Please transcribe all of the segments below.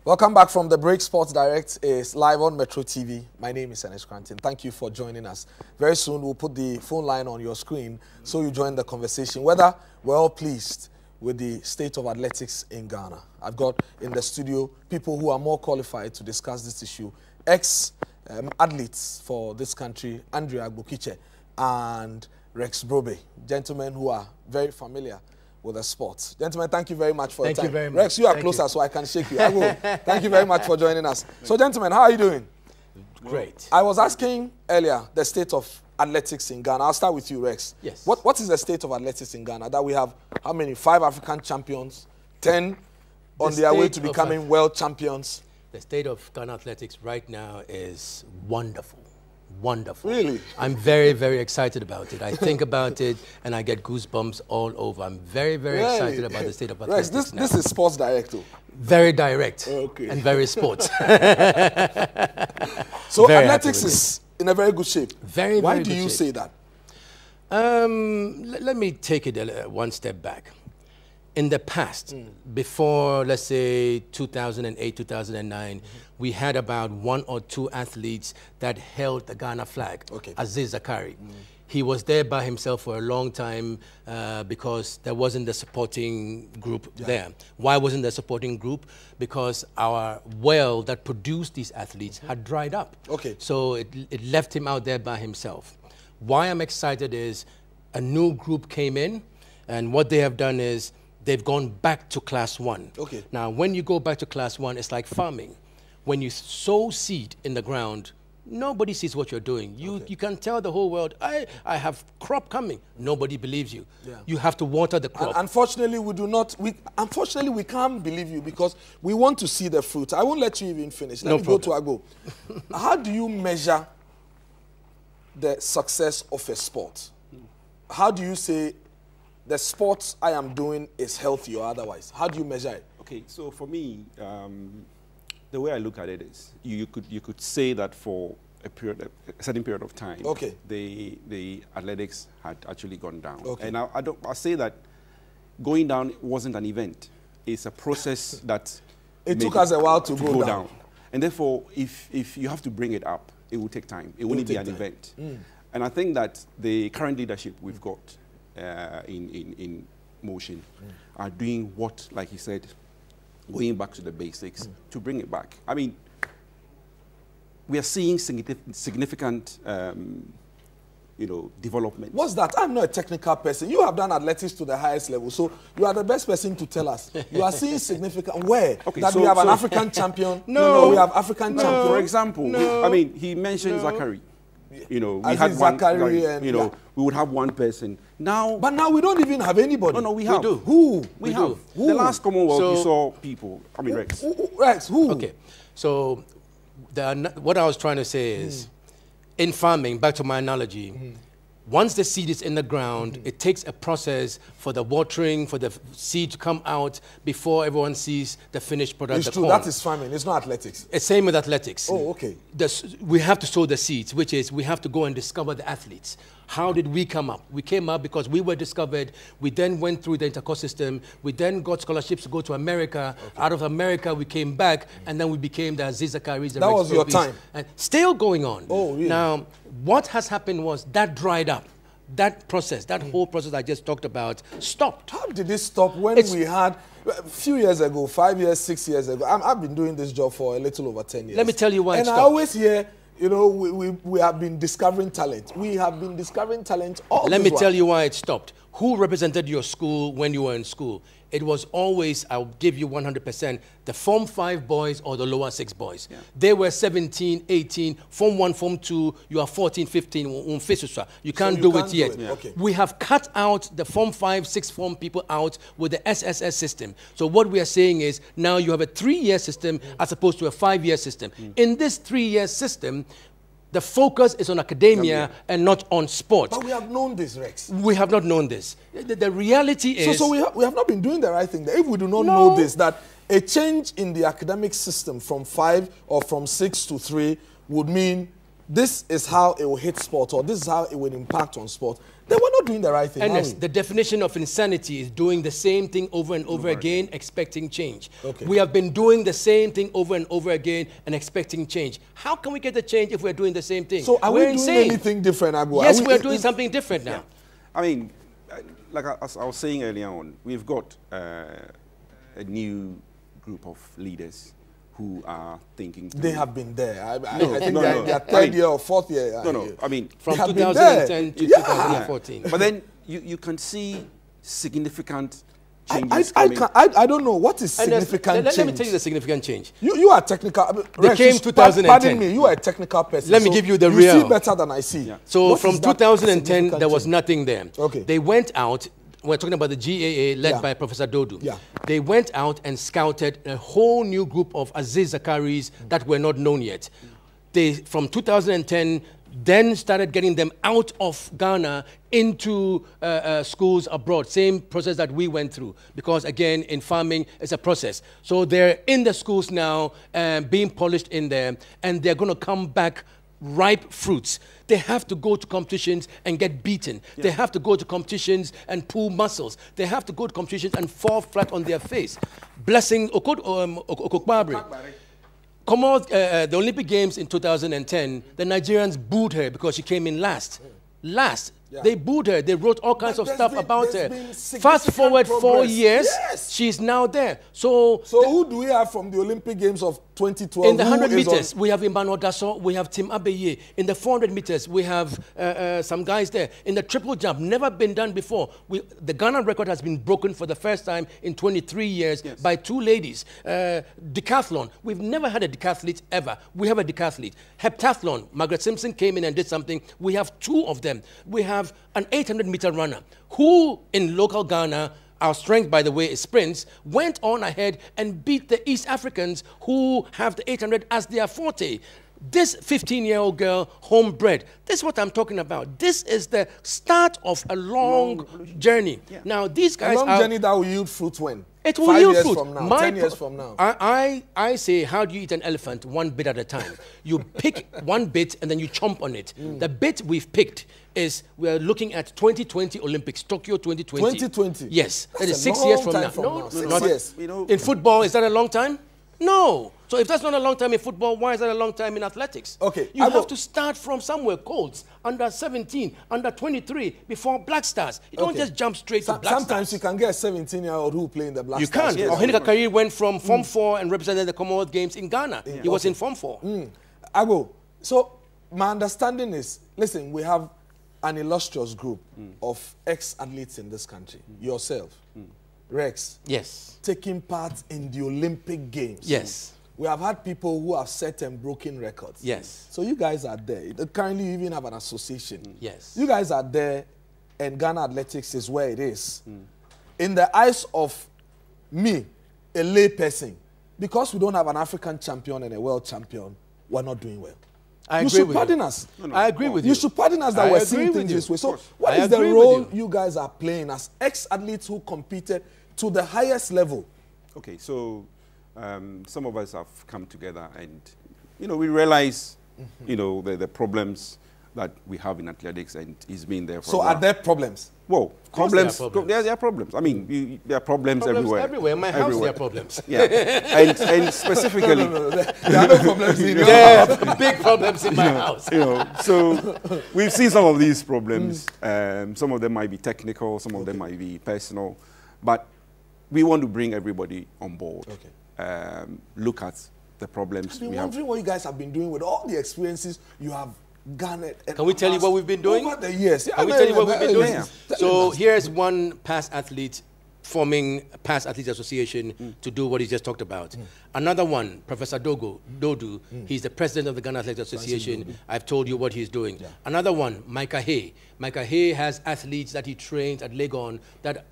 Welcome back from the break. Sports Direct is live on Metro TV. My name is Ernest Cranton. Thank you for joining us. Very soon we'll put the phone line on your screen so you join the conversation. Whether we're all pleased with the state of athletics in Ghana. I've got in the studio people who are more qualified to discuss this issue. Ex-athletes for this country, Andrea Agbokiche and Rex Brobe, gentlemen who are very familiar with the sport. Gentlemen, thank you very much for your time. Thank you very much. Rex, you are closer so I can shake you. Thank you very much for joining us. So, gentlemen, how are you doing? Great. I was asking earlier the state of athletics in Ghana. I'll start with you, Rex. Yes. What is the state of athletics in Ghana? That we have how many? 5 African champions, 10 on their way to becoming world champions. The state of Ghana athletics right now is wonderful. Wonderful. Really? I'm very, very excited about it. I think about it and I get goosebumps all over. I'm very, very excited about the state of athletics. Rex, this is Sports Direct too. Very direct and very sports. So very athletics is in a very good shape. Very, Why very do good you shape. say that? Let me take it one step back. In the past, before, let's say, 2008, 2009, we had about 1 or 2 athletes that held the Ghana flag. Aziz Zakari. He was there by himself for a long time because there wasn't the supporting group there. Why wasn't there supporting group? Because our well that produced these athletes had dried up. So it left him out there by himself. Why I'm excited is a new group came in, and what they have done is they've gone back to class 1. Now, when you go back to class 1, it's like farming. When you sow seed in the ground, nobody sees what you're doing. You can tell the whole world, I have crop coming. Nobody believes you. You have to water the crop. And unfortunately, unfortunately, we can't believe you because we want to see the fruit. I won't let you even finish. Let me go to Agbo. How do you measure the success of a sport? How do you say the sport I am doing is healthy or otherwise? How do you measure it? Okay, so for me, the way I look at it is you could say that for a certain period of time, the athletics had actually gone down. And I say that going down wasn't an event. It's a process that it took us a while to go down. And therefore, if you have to bring it up, it will take time. It won't be an event. And I think that the current leadership we've got in motion are doing what, like he said, going back to the basics to bring it back. I mean, we are seeing significant development. What's that? I'm not a technical person. You have done athletics to the highest level, so you are the best person to tell us. You are seeing significant where? That we have an African champion? No, we have African champion. For example, I mean, he mentioned Zakari. We had one, we would have one person. But now we don't even have anybody. No, we have. We do. Who? We have. Who? The last Commonwealth, we saw people. I mean, Rex. Rex, who? Okay, so what I was trying to say is, in farming, back to my analogy, once the seed is in the ground, it takes a process for the watering, for the seed to come out before everyone sees the finished product. It's true, that is farming, it's not athletics. It's same with athletics. Oh, okay. We have to sow the seeds, which is we have to go and discover the athletes. How did we come up? We came up because we were discovered. We then went through the intercourse system. We then got scholarships to go to America. Out of America, we came back, and then we became the Aziz Zakaris. That was your time. And still going on. Oh, really? Now, what has happened was that dried up. That process, that whole process I just talked about, stopped. How did it stop when we had, a few years ago, 5 years, 6 years ago, I've been doing this job for a little over 10 years. Let me tell you why it stopped. And I always hear, we have been discovering talent. We have been discovering talent all Let me tell you why it stopped. Who represented your school when you were in school? It was always, I'll give you 100%, the Form 5 boys or the lower 6 boys. They were 17, 18, Form 1, Form 2, you are 14, 15, you can't do it yet. We have cut out the Form 5, 6 Form people out with the SSS system. So what we are saying is now you have a 3-year system as opposed to a 5-year system. In this 3-year system, the focus is on academia and not on sport. But we have known this, Rex. We have not known this. The reality is... So we have not been doing the right thing. If we do not know this, that a change in the academic system from 5 or from 6 to 3 would mean this is how it will hit sport, or this is how it will impact on sport, then we're not doing the right thing. And the definition of insanity is doing the same thing over and over again, expecting change. Okay. We have been doing the same thing over and over again and expecting change. How can we get the change if we're doing the same thing? So are we doing anything different, Agbo? Yes, we're doing something different now. Yeah. I mean, like I was saying earlier on, we've got a new group of leaders who are thinking. They have been there. I think they are third year or fourth year. I mean, from 2010 to 2014. But then you can see significant changes I don't know what is significant change. Let me tell you the significant change. You are technical. They came 2010. Pardon me, you are a technical person. Let me give you the real. You see better than I see. Yeah. So from 2010, there was nothing there. Okay. They went out. We're talking about the GAA led by Professor Dodu. Yeah. They went out and scouted a whole new group of Aziz Zakaris that were not known yet. They, from 2010, then started getting them out of Ghana into schools abroad. Same process that we went through. Because again, in farming, it's a process. So they're in the schools now, being polished in there, and they're going to come back ripe fruits. They have to go to competitions and get beaten. Yeah. They have to go to competitions and pull muscles. They have to go to competitions and fall flat on their face. Blessing Okokbabri. Come out, the Olympic Games in 2010, the Nigerians booed her because she came in last. Last. Yeah. They booed her. They wrote all kinds of stuff about her. Fast forward 4 years, she's now there. So who do we have from the Olympic Games of 2012? In the 100 meters, we have Emmanuel Dasso, we have Tim Abeye. In the 400 meters, we have some guys there. In the triple jump, never been done before. The Ghana record has been broken for the first time in 23 years by 2 ladies. Decathlon, we've never had a decathlete ever. We have a decathlete. Heptathlon, Margaret Simpson came in and did something. We have 2 of them. We have an 800-meter runner who, in local Ghana, our strength, by the way, is sprints, went on ahead and beat the East Africans who have the 800 as their forte. This 15-year-old girl, homebred, this is what I'm talking about. This is the start of a long journey. Yeah. Now, these guys a long journey that will yield fruit when? It will yield fruit. 5 years from now, 10 years from now. I say, how do you eat an elephant? 1 bit at a time. You pick 1 bit and then you chomp on it. The bit we've picked is we're looking at 2020 Olympics, Tokyo 2020. 2020? Yes. That is 6 years from now. No, 6 years. In football, is that a long time? No. So if that's not a long time in football, why is that a long time in athletics? Okay. You have to start from somewhere. Colts, under 17, under 23, before Black Stars. You don't just jump straight to Black Stars. Sometimes you can get a 17-year-old who play in the Black Stars. You can. Ohene Kakari went from Form 4 and represented the Commonwealth Games in Ghana. He was in Form 4. Agbo, so my understanding is, listen, we have an illustrious group of ex-athletes in this country. Yourself, Rex. Yes. Taking part in the Olympic Games. Yes. We have had people who have set and broken records. Yes. So you guys are there. Currently, you even have an association. Yes. You guys are there, and Ghana Athletics is where it is. In the eyes of me, a lay person, because we don't have an African champion and a world champion, we're not doing well. I agree you should with pardon you. us. No. I agree with you. You should pardon us that we're seeing things this way. So what is the role you guys are playing as ex-athletes who competed to the highest level? Okay, so some of us have come together and, we realize, the problems that we have in athletics, and it's been there for a while. So are there problems? Well, problems. There are problems. I mean, there are problems everywhere. Everywhere. In my house, there are problems. Yeah, and specifically, there are no problems in your house. There are big problems in my house. So we've seen some of these problems. Some of them might be technical. Some of them might be personal, but we want to bring everybody on board. Look at the problems. I've been wondering what you guys have been doing with all the experiences you have garnered. Can we tell you what we've been doing? Over the years. Can we tell you what we've been doing? So here's one past athlete forming a Past Athletes Association to do what he just talked about. Another one, Professor Dodu, he's the president of the Ghana Athletics Association. I've told you what he's doing. Another one, Micah Hay. Micah Hay has athletes that he trains at Legon that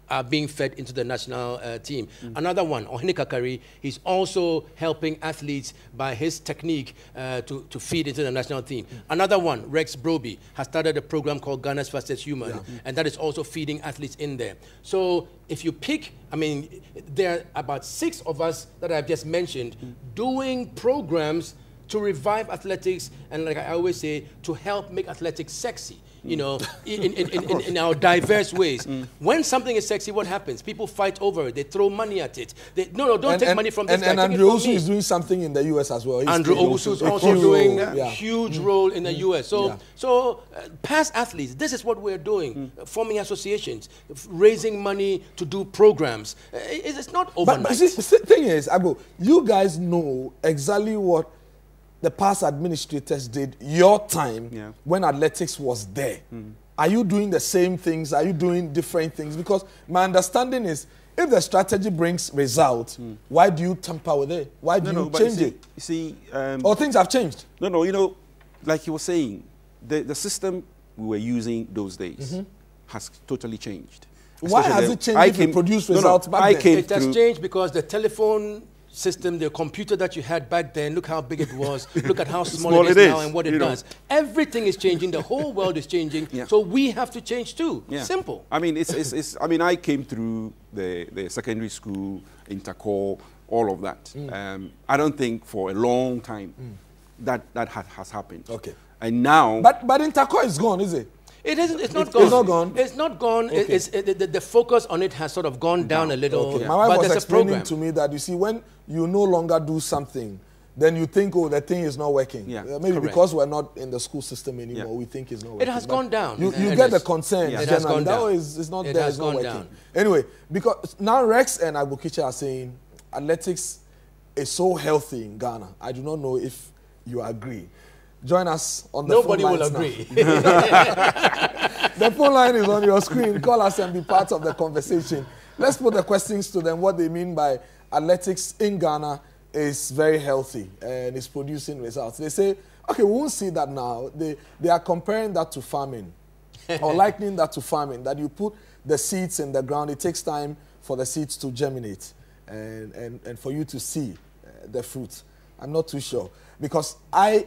are being fed into the national team. Another one, Ohene Kakari, he's also helping athletes by his technique to feed into the national team. Another one, Rex Broby, has started a program called Ghana's Fastest Human, and that is also feeding athletes in there. So if you pick, I mean, there are about 6 of us that I've just mentioned doing programs to revive athletics, and like I always say, to help make athletics sexy. You know, in our diverse ways. When something is sexy, what happens? People fight over it. They throw money at it. No, don't take money from this guy. And Andrew Owusu is doing something in the U.S. as well. Andrew Owusu is also doing a huge role in the U.S. So, past athletes, this is what we're doing, forming associations, raising money to do programs. It's not overnight. But the thing is, Ago, you guys know exactly what the past administrators did your time when athletics was there. Are you doing the same things? Are you doing different things? Because my understanding is, if the strategy brings results, why do you tamper with it? Why do you change it? You see, or things have changed? No, you know, like you were saying, the system we were using those days has totally changed. Why has it changed if it produced results back then? It has changed because the telephone system, the computer that you had back then, look how big it was, look at how small it is now and what it does. Everything is changing, the whole world is changing, so we have to change too. Simple. I mean, I mean, I came through the secondary school, intercore, all of that. I don't think for a long time that has happened. Okay. And now... But intercore is gone, is it? It isn't. It's not gone. It's not gone. It's not gone. Okay. The focus on it has sort of gone down a little. Okay. My wife was explaining to me that, you see, when you no longer do something, then you think, oh, the thing is not working. Maybe because we're not in the school system anymore, we think it's not working. It has gone down. You get the concern. It has gone down. It's not there. It's not working. Anyway, because now Rex and Agbokiche are saying athletics is so healthy in Ghana. I do not know if you agree. Join us on the phone lines. Nobody will agree. The phone line is on your screen. Call us and be part of the conversation. Let's put the questions to them, what they mean by athletics in Ghana is very healthy and is producing results. They say, okay, we won't see that now. They are comparing that to farming or likening that to farming, that you put the seeds in the ground. It takes time for the seeds to germinate and for you to see the fruit. I'm not too sure because I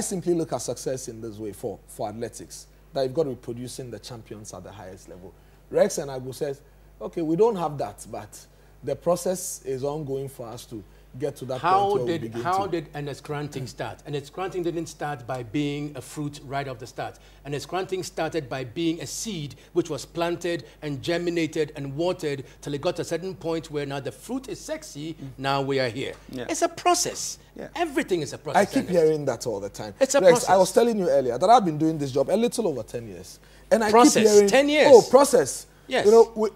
simply look at success in this way for athletics, that you've got to be producing the champions at the highest level. Rex and Agu says, okay, we don't have that, but the process is ongoing for us to get to that point where we begin How did an Scranting start? And Scranting didn't start by being a fruit right off the start. And Scranting started by being a seed which was planted and germinated and watered till it got to a certain point where now the fruit is sexy, now we are here. It's a process. Everything is a process. I keep hearing that all the time. It's a Rex, process. I was telling you earlier that I've been doing this job a little over 10 years. And I process. keep hearing... 10 years? Oh, process. Yes. You know,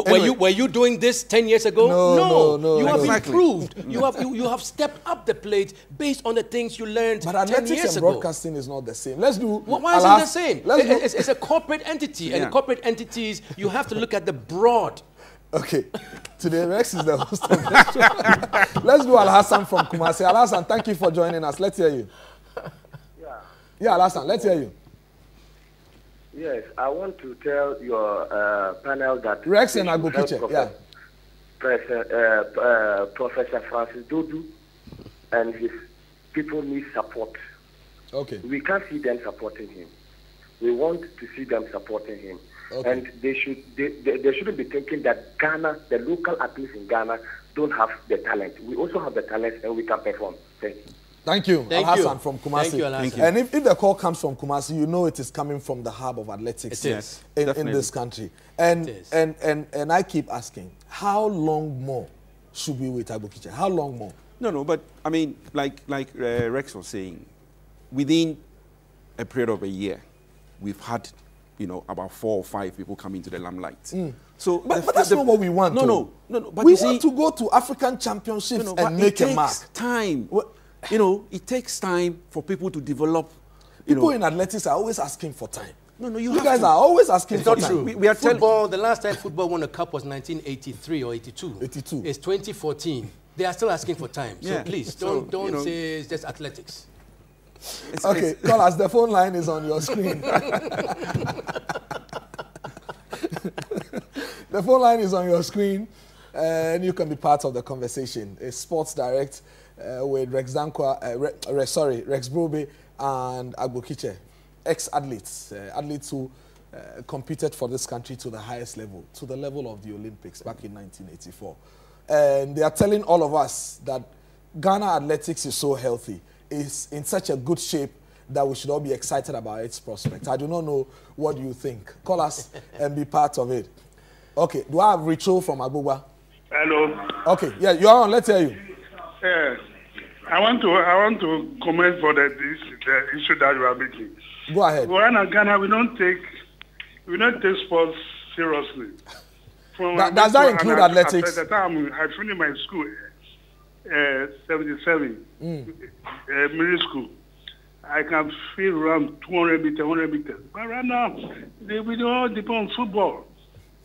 anyway. Were you doing this 10 years ago? No. You have improved. You have stepped up the plate based on the things you learned 10 years ago. But athletics and broadcasting is not the same. Let's do... Why isn't it the same? It's a corporate entity. And corporate entities, you have to look at the broad. Okay. Today, Rex is the host of the show. Let's do Al-Hassan from Kumasi. Al-Hassan, thank you for joining us. Let's hear you. Yeah, Al-Hassan, let's hear you. Yes, I want to tell your panel that... Rex and Agbokiche, Professor Francis Dodu and his people need support. Okay. We can't see them supporting him. We want to see them supporting him. Okay. And they shouldn't be thinking that Ghana, the local athletes in Ghana, don't have the talent. We also have the talent and we can perform. Thank you. Thank you, Al-Hassan from Kumasi. Thank you, Al-Hassan. And if the call comes from Kumasi, you know it is coming from the hub of athletics in this country. And I keep asking, how long more should we wait, Agbokiche? How long more? No, but I mean, like Rex was saying, within a period of a year, we've had, you know, about 4 or 5 people come into the limelight. So, but that's not what we want. No. But we want to go to African championships and make a mark. It takes time. You know, it takes time for people to develop. People in athletics are always asking for time. No, you guys are always asking for time. We are football. The last time football won a cup was 1983 or 82. 82. It's 2014. They are still asking for time. So please don't say it's just athletics. Okay, call us. The phone line is on your screen. The phone line is on your screen, and you can be part of the conversation. It's Sports Direct with Rex Brobe and Agbokiche, ex-athletes, athletes who competed for this country to the highest level, to the level of the Olympics back in 1984. And they are telling all of us that Ghana athletics is so healthy, is in such a good shape that we should all be excited about its prospects. I do not know what you think. Call us and be part of it. Okay, do I have Richo from Agoba? Hello. Okay, yeah, you are on. Let's hear you. I want to comment for the issue that you are making. Go ahead. Well, in Ghana, we don't take sports seriously. Does that include athletics? At the time I finished my school, 77, middle school. I can feel around 200 meters, 100 meters. But right now, we don't depend on football.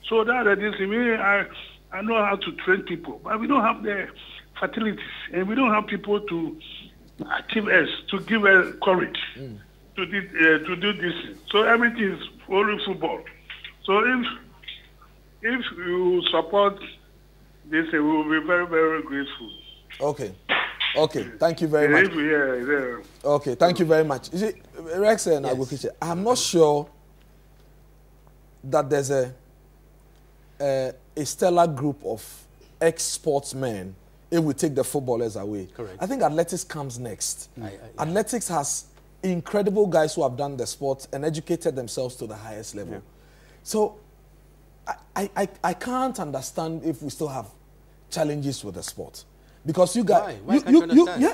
So that is, I know how to train people, but we don't have the facilities, and we don't have people to achieve us, to give us courage to do this. So everything is only football. So if you support this, we will be very, very grateful. Okay. Okay, thank you very much. Okay, thank you very much. You see, Rex and yes. I'm not sure that there's a stellar group of ex-sportsmen if we take the footballers away. Correct. I think athletics comes next. Athletics has incredible guys who have done the sport and educated themselves to the highest level. Yeah. So I can't understand if we still have challenges with the sport. Because you guys,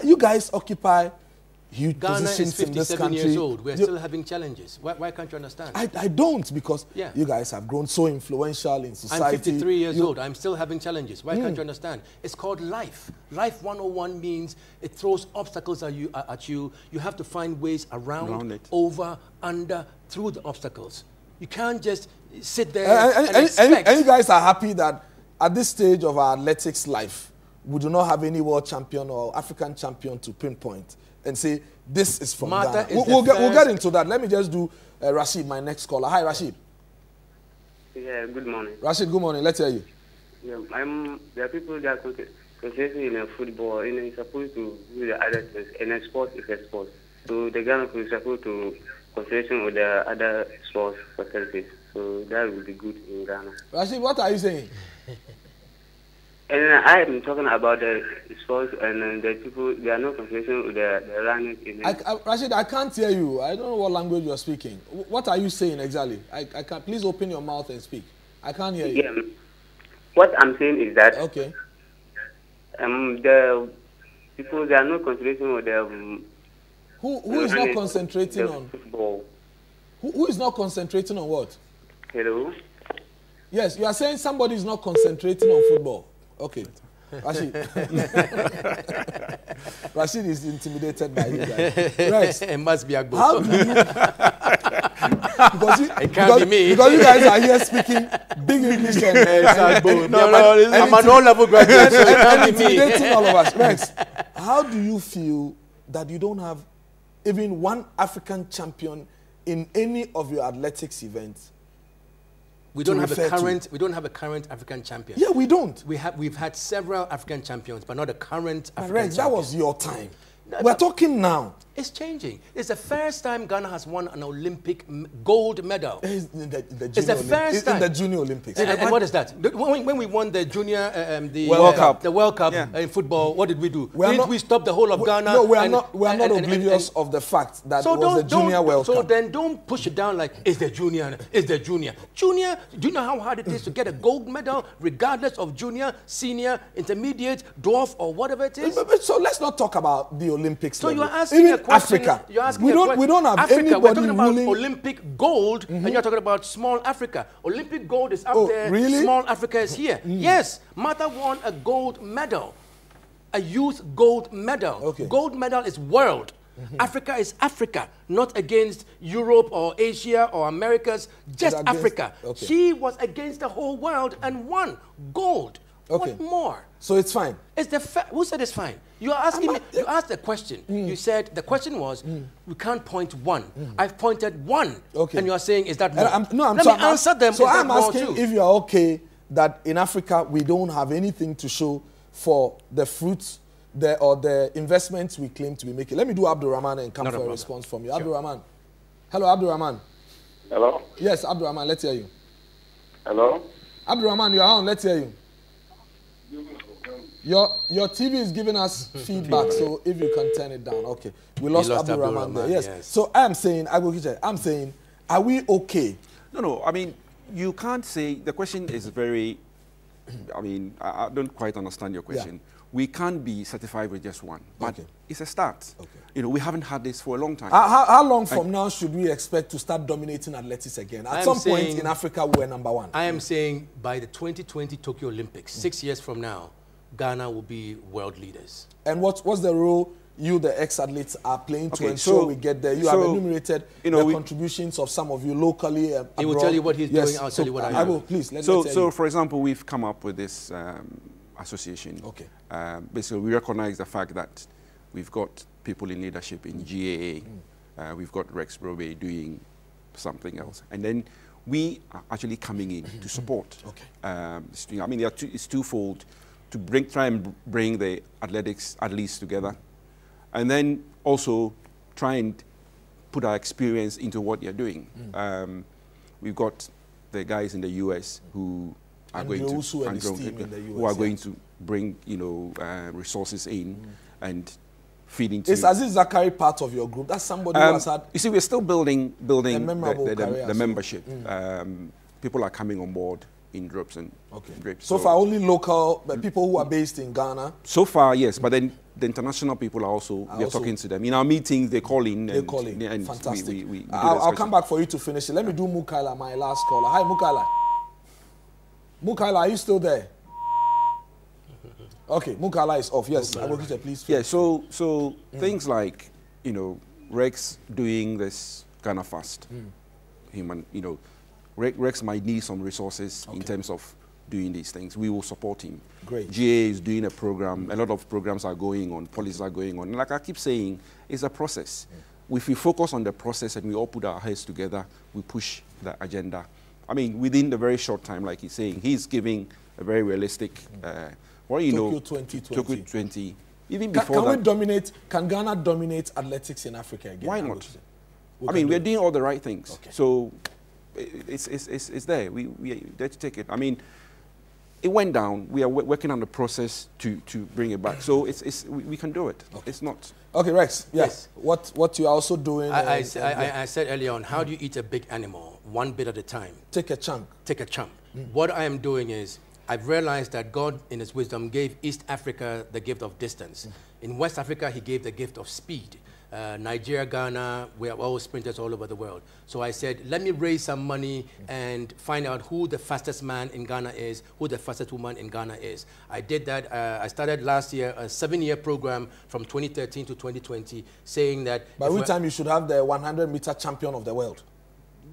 you guys occupy huge positions in this country. Ghana is 57 years old. We're still having challenges. Why can't you understand? I don't, because you guys have grown so influential in society. I'm 53 years old. I'm still having challenges. Why can't you understand? It's called life. Life 101 means it throws obstacles at you. You have to find ways around it, over, under, through the obstacles. You can't just sit there and expect. And you guys are happy that at this stage of our athletics life, we do not have any world champion or African champion to pinpoint and say, this is from Ghana. We'll get into that. Let me just do Rashid, my next caller. Hi, Rashid. Yeah, good morning. Rashid, good morning. Let's hear you. Yeah, there are people that are concentrating in football, and it's supposed to do the other things, and a sport is a sport. So the Ghana is supposed to concentrate with the other sports facilities. So that would be good in Ghana. Rashid, what are you saying? And I am talking about the sports and the people, they are not concentrating with the running. Rashid, I can't hear you. I don't know what language you're speaking. What are you saying exactly? I can't. Please open your mouth and speak. I can't hear you. Yeah. What I'm saying is that okay. The people, they are not concentrating with the... Who is not concentrating on? Football. Who is not concentrating on what? Hello? Yes, you are saying somebody is not concentrating on football. Okay. Rashid. Rashid is intimidated by you guys. Rex, it must be a good. How do you... it can't be me. Because you guys are here speaking big English and I'm an all-level graduate, so it can't be me. Intimidating all of us. Rex, how do you feel that you don't have even one African champion in any of your athletics events? We don't have a current African champion. Yeah, we don't. We've had several African champions, but not a current African champion. That was your time. We're talking now. It's changing. It's the first time Ghana has won an Olympic gold medal. It's the first time. In the Junior Olympics. And what is that? When we won the Junior World Cup in football, what did we do? Didn't we stop the whole of Ghana? No, we are not oblivious of the fact that it was the Junior World Cup. So then don't push it down like, it's the Junior, it's the Junior. Junior, do you know how hard it is to get a gold medal regardless of junior, senior, intermediate, dwarf, or whatever it is? So let's not talk about the Olympics. So you're asking a question. Africa. You're asking we don't have Africa, anybody we're talking about ruling... Olympic gold, and you're talking about small Africa. Olympic gold is up there. Really? Small Africa is here. Yes, Martha won a gold medal, a youth gold medal. Okay. Gold medal is world. Africa is Africa, not against Europe or Asia or Americas, just Africa. Okay. She was against the whole world and won gold. Okay. What more? So it's fine. It's who said it's fine? You are asking me. You asked the question. You said the question was, we can't point one. I've pointed one, and you are saying, is that more? Let me answer them. So I'm asking if you are okay that in Africa we don't have anything to show for the fruits or the investments we claim to be making. Let me do Abdul Rahman and come for a response from you. Sure. Abdul Rahman. Hello, Abdul Rahman. Hello. Yes, Abdul Rahman. Let's hear you. Hello. Abdul Rahman, you are on. Let's hear you. Your TV is giving us feedback, so if you can turn it down. Okay. We lost Abdul Rahman there. Yes. So I'm saying, are we okay? No, I mean, you can't say, the question is very, I mean, I don't quite understand your question. Yeah. We can't be certified with just one, but it's a start. Okay. You know, we haven't had this for a long time. How long from now should we expect to start dominating athletics again? At some point in Africa, we're #1. I am saying by the 2020 Tokyo Olympics, 6 years from now, Ghana will be world leaders. And what's the role you, the ex-athletes, are playing to ensure we get there? You have enumerated the contributions of some of you locally. He will tell you what he's doing. I'll tell you what I will. Please, so for example, we've come up with this association. Okay. Basically, we recognize the fact that we've got people in leadership in GAA. We've got Rex Brobe doing something else. And then we are actually coming in to support. Okay. I mean, it's twofold. To try and bring the athletes together, and then also try and put our experience into what you're doing. We've got the guys in the US who are going to bring resources in and feed into. Is Aziz Zakari part of your group? That's somebody who has had. You see, we're still building the membership. People are coming on board in groups and groups. So far, only local people who are based in Ghana? So far, yes. But then the international people are also, we are talking to them. In our meetings, they call in. And fantastic. I'll come back for you to finish it. Let me do Mukaila, my last caller. Hi, Mukaila. Mukaila, are you still there? Okay, Mukaila is off. Yes, I will get it, please. Yeah, so things like, Rex doing this kind of fast. Rex might need some resources in terms of doing these things. We will support him. Great. GA is doing a program. A lot of programs are going on. Policies are going on. And like I keep saying, it's a process. If we focus on the process and we all put our heads together, we push the agenda. I mean, within the very short time, like he's saying, he's giving a very realistic, Tokyo 2020. Tokyo 20. Even before can Ghana dominate athletics in Africa again? Why not? I mean, we're doing all the right things. Okay. So it's there. We there to take it. I mean, it went down. We are working on the process to bring it back. So we can do it. Okay. It's not. Okay, Rex. Yes. What you are also doing? I said earlier on, how do you eat a big animal? One bit at a time. Take a chunk. Take a chunk. What I am doing is, I've realized that God, in His wisdom, gave East Africa the gift of distance. In West Africa, He gave the gift of speed. Nigeria, Ghana, we are all sprinters all over the world. So I said, let me raise some money and find out who the fastest man in Ghana is, who the fastest woman in Ghana is. I did that. I started last year a 7-year program from 2013 to 2020, saying that... By which time you should have the 100-meter champion of the world.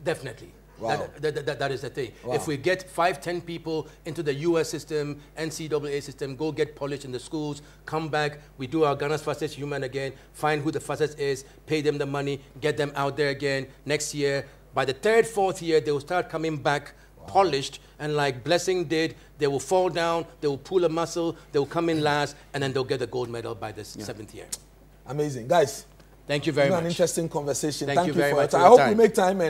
Definitely. Wow. That is the thing. Wow. If we get 5-10 people into the US system, NCAA system, go get polished in the schools, come back, we do our Ghana's fastest human again, find who the fastest is, pay them the money, get them out there again. Next year, by the 3rd, 4th year, they will start coming back polished, and like Blessing did, they will fall down, they will pull a muscle, they will come in last, and then they'll get the gold medal by the 7th year. Amazing. Guys, thank you very much. An interesting conversation. Thank you very much. I hope we make time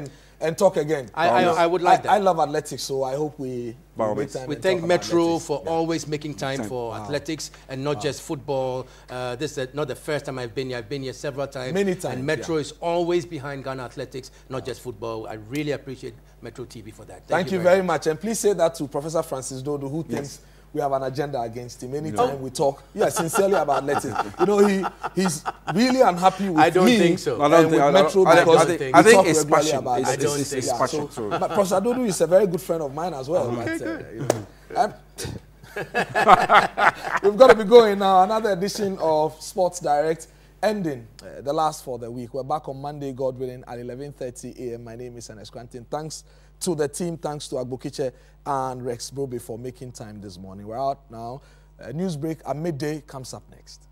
and talk again. I would like that. I love athletics, so I hope we make time. We thank Metro for always making time for athletics and not just football. This is not the first time I've been here. I've been here several times. Many times. And Metro is always behind Ghana athletics, not just football. I really appreciate Metro TV for that. Thank you very much. And please say that to Professor Francis Dodo, who thinks we have an agenda against him. Anytime we talk, sincerely about athletics. He's really unhappy with me. I don't think so. I think it's passion. It's passion. But Professor Dodo is a very good friend of mine as well. We've got to be going now. Another edition of Sports Direct ending the last for the week. We're back on Monday, God willing, at 11:30 a.m. My name is Ernest Quantin. Thanks to the team. Thanks to Agbokiche and Rex Brobe for making time this morning. We're out now. A news break at midday comes up next.